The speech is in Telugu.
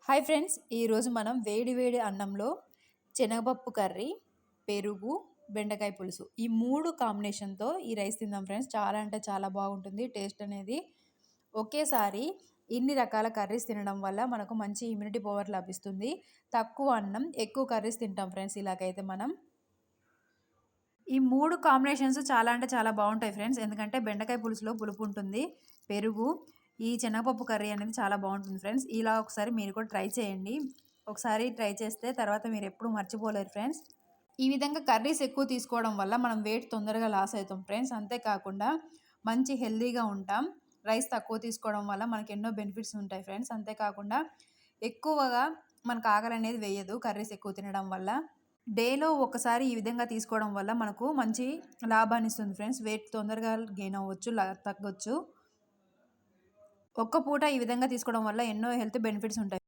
హాయ్ ఫ్రెండ్స్, ఈరోజు మనం వేడి వేడి అన్నంలో శనగపప్పు కర్రీ, పెరుగు, బెండకాయ పులుసు ఈ 3 కాంబినేషన్‌తో ఈ రైస్ తిందాం ఫ్రెండ్స్. చాలా అంటే చాలా బాగుంటుంది టేస్ట్ అనేది. ఒకేసారి ఇన్ని రకాల కర్రీస్ తినడం వల్ల మనకు మంచి ఇమ్యూనిటీ పవర్ లభిస్తుంది. తక్కువ అన్నం, ఎక్కువ కర్రీస్ తింటాం ఫ్రెండ్స్ ఇలాగైతే మనం. ఈ 3 కాంబినేషన్స్ చాలా అంటే చాలా బాగుంటాయి ఫ్రెండ్స్. ఎందుకంటే బెండకాయ పులుసులో పులుపు ఉంటుంది, పెరుగు, ఈ శనగపప్పు కర్రీ అనేది చాలా బాగుంటుంది ఫ్రెండ్స్. ఇలా ఒకసారి మీరు కూడా ట్రై చేయండి. ఒకసారి ట్రై చేస్తే తర్వాత మీరు ఎప్పుడు మర్చిపోలేరు ఫ్రెండ్స్. ఈ విధంగా కర్రీస్ ఎక్కువ తీసుకోవడం వల్ల మనం వెయిట్ తొందరగా లాస్ అవుతాం ఫ్రెండ్స్. అంతేకాకుండా మంచి హెల్తీగా ఉంటాం. రైస్ తక్కువ తీసుకోవడం వల్ల మనకు ఎన్నో బెనిఫిట్స్ ఉంటాయి ఫ్రెండ్స్. అంతేకాకుండా ఎక్కువగా మనకు ఆకలి అనేది వేయదు కర్రీస్ ఎక్కువ తినడం వల్ల. డేలో ఒకసారి ఈ విధంగా తీసుకోవడం వల్ల మనకు మంచి లాభాన్ని ఇస్తుంది ఫ్రెండ్స్. వెయిట్ తొందరగా గెయిన్ అవ్వచ్చు, తగ్గొచ్చు. ఒక్క పూట ఈ విధంగా తీసుకోవడం వల్ల ఎన్నో హెల్త్ బెనిఫిట్స్ ఉంటాయి.